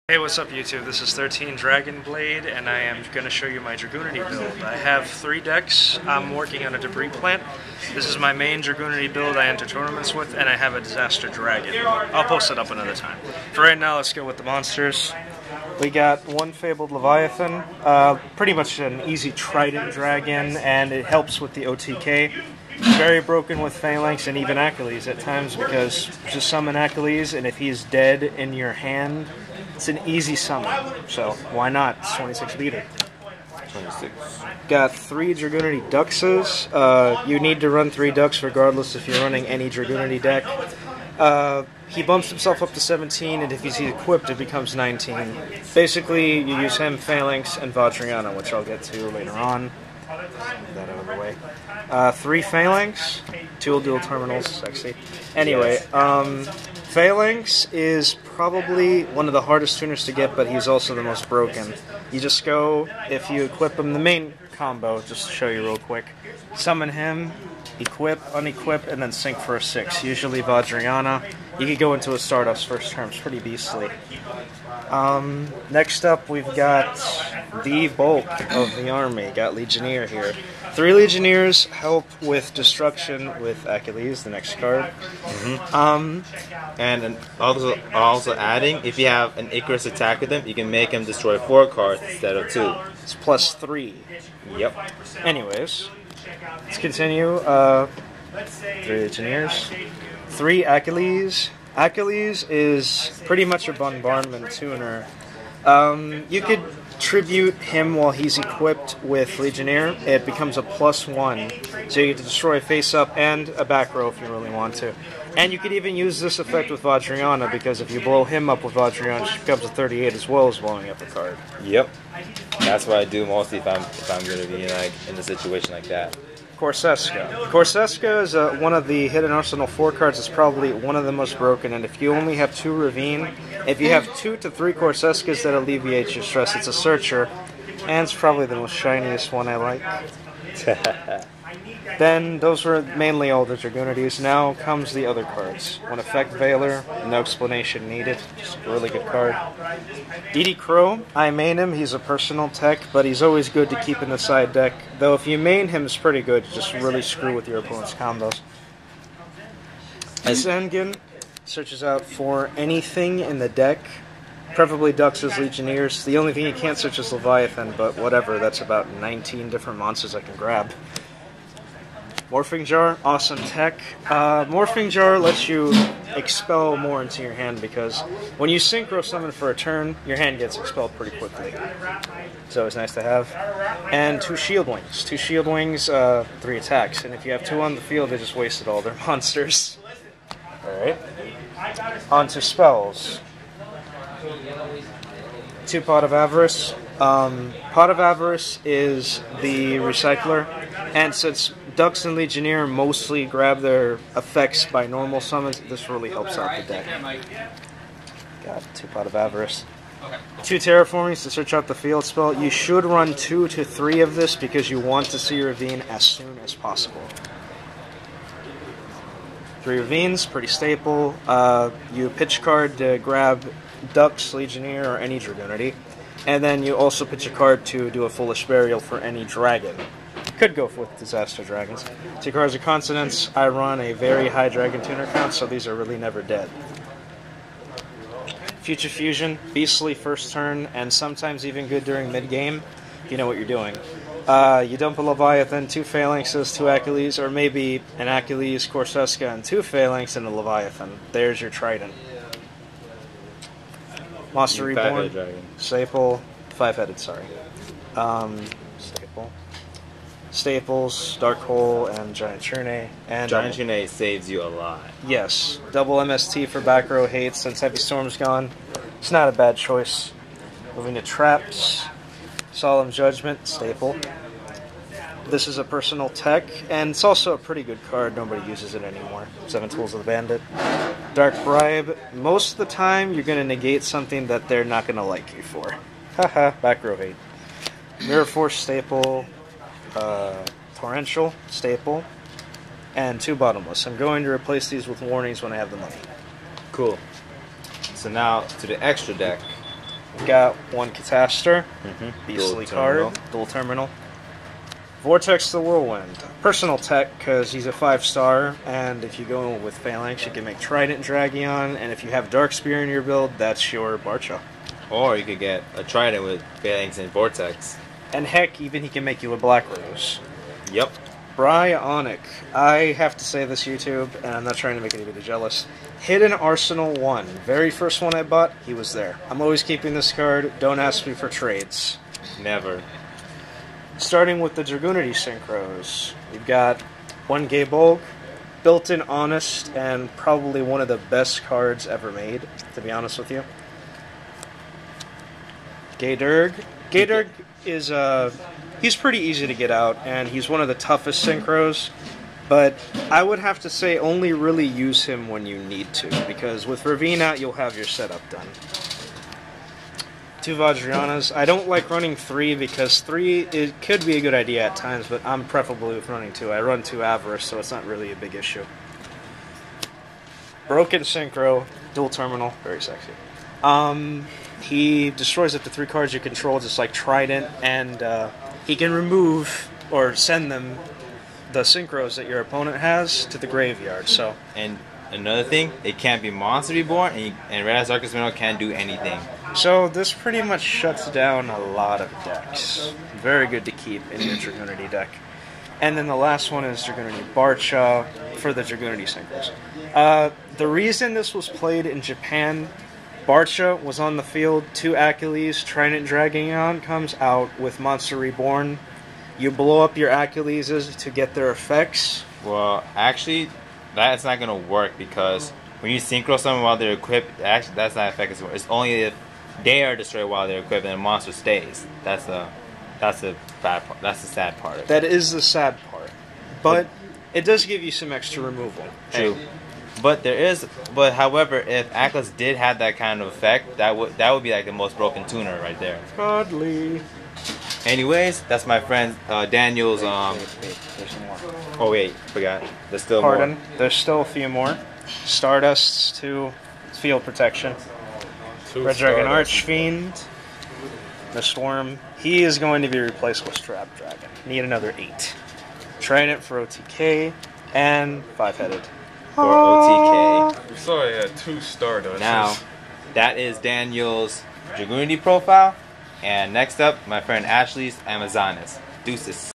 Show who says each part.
Speaker 1: Hey, what's up YouTube? This is 13 Dragon Blade, and I am going to show you my Dragunity build. I have 3 decks. I'm working on a debris plant. This is my main Dragunity build I enter tournaments with, and I have a Disaster Dragon. I'll post it up another time. For right now, let's go with the monsters. We got one Fabled Leviathan, pretty much an easy Trident Dragon, and it helps with the OTK. Very broken with Phalanx and even Achilles at times, because just summon Achilles, and if he's dead in your hand, it's an easy summon, so why not? It's 26 beater.
Speaker 2: 26.
Speaker 1: Got 3 Dragunity Duxes. You need to run 3 Ducks regardless if you're running any Dragunity deck. He bumps himself up to 17, and if he's equipped, it becomes 19. Basically, you use him, Phalanx, and Vajrayana, which I'll get to later on. Get that out of the way. 3 Phalanx, 2 dual terminals, sexy. Anyway, Phalanx is probably one of the hardest tuners to get, but he's also the most broken. You just go, if you equip him, the main combo, just to show you real quick, summon him, equip, unequip, and then sync for a 6. Usually Vajrayana. You could go into a Stardust first turn, it's pretty beastly. Next up, we've got the bulk of the army. Got Legionnaire here. 3 Legionnaires help with destruction with Achilles, the next card.
Speaker 2: And also adding, if you have an Icarus attack with him, you can make him destroy 4 cards instead of 2.
Speaker 1: It's plus 3.
Speaker 2: Yep.
Speaker 1: Anyways, let's continue. 3 Legionnaires. 3 Achilles. Achilles is pretty much a bombardment tuner. You could tribute him while he's equipped with Legionnaire. It becomes a +1, so you get to destroy a face-up and a back row if you really want to. And you could even use this effect with Vajrayana, because if you blow him up with Vajrayana, she becomes a 38 as well as blowing up a card.
Speaker 2: Yep. That's what I do mostly if I'm going to be in a situation like that.
Speaker 1: Corseska. Corseska is one of the Hidden Arsenal 4 cards. It's probably one of the most broken, and if you only have 2 Ravine, if you have 2 to 3 Corseskas, that alleviates your stress. It's a searcher, and it's probably the most shiniest one I like. Then, those were mainly all the Dragunities. Now comes the other cards. One Effect Veiler, no explanation needed, just a really good card. DD Crow, I main him, he's a personal tech, but he's always good to keep in the side deck. Though if you main him, it's pretty good, just really screw with your opponent's combos. Zengen searches out for anything in the deck, preferably Duxes, Legionnaires. The only thing you can't search is Leviathan, but whatever, that's about 19 different monsters I can grab. Morphing Jar, awesome tech. Morphing Jar lets you expel more into your hand, because when you synchro summon for a turn, your hand gets expelled pretty quickly. It's always nice to have. And 2 Shield Wings. 2 Shield Wings, 3 attacks. And if you have 2 on the field, they just wasted all their monsters. Alright. On to spells. 2 Pot of Avarice. Pot of Avarice is the recycler, and since Dux and Legionnaire mostly grab their effects by normal summons, this really helps out the deck. Got 2 Pot of Avarice. 2 Terraformings to search out the field spell. You should run 2 to 3 of this because you want to see Ravine as soon as possible. 3 Ravines, pretty staple. You pitch card to grab Dux, Legionnaire, or any Dragunity. And then you also pitch a card to do a Foolish Burial for any dragon. Could go with Disaster Dragons. 2 cards of Consonants. I run a very high Dragon Tuner count, so these are really never dead. Future Fusion, beastly first turn, and sometimes even good during mid-game, if you know what you're doing. You dump a Leviathan, 2 Phalanxes, 2 Achilles, or maybe an Achilles, Corseska, and 2 Phalanx and a Leviathan. There's your Trident. Monster Reborn, Staple, 5-headed, sorry. Staple. Staples, Dark Hole, and Giant Churne. And
Speaker 2: Giant Churne saves you a lot.
Speaker 1: Yes. Double MST for back row hate since Heavy Storm's gone. It's not a bad choice. Moving to Traps. Solemn Judgment, Staple. This is a personal tech, and it's also a pretty good card. Nobody uses it anymore. 7 Tools of the Bandit. Dark Bribe. Most of the time, you're going to negate something that they're not going to like you for. Haha, back row hate. Mirror Force, Staple. Torrential, Staple. And 2 Bottomless. I'm going to replace these with warnings when I have the money.
Speaker 2: Cool. So now to the extra deck.
Speaker 1: Got one Cataster,
Speaker 2: Dual
Speaker 1: beastly
Speaker 2: terminal.
Speaker 1: card, dual terminal. Vortex the Whirlwind, personal tech because he's a 5-star, and if you go with Phalanx, you can make Trident Dragion, and if you have Dark Spear in your build, that's your Barcha.
Speaker 2: Or you could get a Trident with Phalanx and Vortex.
Speaker 1: And heck, even he can make you a Black Rose.
Speaker 2: Yep.
Speaker 1: Bryonic. I have to say this, YouTube, and I'm not trying to make anybody jealous. Hidden Arsenal 1. Very first one I bought, he was there. I'm always keeping this card. Don't ask me for trades.
Speaker 2: Never.
Speaker 1: Starting with the Dragunity Synchros. We've got one Gay Bulk, built-in Honest, and probably one of the best cards ever made, to be honest with you. Gay Durg. Gay Durg is, he's pretty easy to get out, and he's one of the toughest Synchros, but I would have to say only really use him when you need to, because with Ravina, you'll have your setup done. 2 Vajrayanas. I don't like running 3 because 3 it could be a good idea at times, but I'm preferably with running 2. I run 2 Avarice, so it's not really a big issue. Broken Synchro, dual terminal, very sexy. He destroys up to 3 cards you control, just like Trident, and he can remove or send them, the Synchros that your opponent has, to the graveyard. So.
Speaker 2: And another thing, it can't be Monster Reborn, and Red Eyes Arcus Mineral can't do anything.
Speaker 1: So this pretty much shuts down a lot of decks. Very good to keep in your Dragunity deck. And then the last one is Dragunity Barcha for the Dragunity Synchros. The reason this was played in Japan, Barcha was on the field, 2 Achilles, Trident Dragion comes out with Monster Reborn. You blow up your Achilleses to get their effects.
Speaker 2: Well, actually, that's not going to work because when you synchro someone while they're equipped, actually that's not effective. It's only if they are destroyed while they're equipped and the monster stays. That's the bad part. That's the sad part of it.
Speaker 1: That is the sad part. But it does give you some extra removal.
Speaker 2: True. But however, if Atlas did have that kind of effect, that would be like the most broken tuner right there.
Speaker 1: Godly.
Speaker 2: Anyways, that's my friend Daniel's.
Speaker 1: Wait, there's some more.
Speaker 2: Oh wait, forgot. There's still
Speaker 1: Pardon.
Speaker 2: more.
Speaker 1: There's still a few more. Stardust's 2 field protection.
Speaker 3: 2
Speaker 1: Red Dragon
Speaker 3: Stardust.
Speaker 1: Archfiend. The Storm. He is going to be replaced with Strap Dragon. Need another 8. Trident for OTK and 5-headed.
Speaker 2: For OTK.
Speaker 3: We saw he had 2 Stardust.
Speaker 2: Now, that is Daniel's Dragunity profile. And next up, my friend Ashley's Amazonas. Deuces.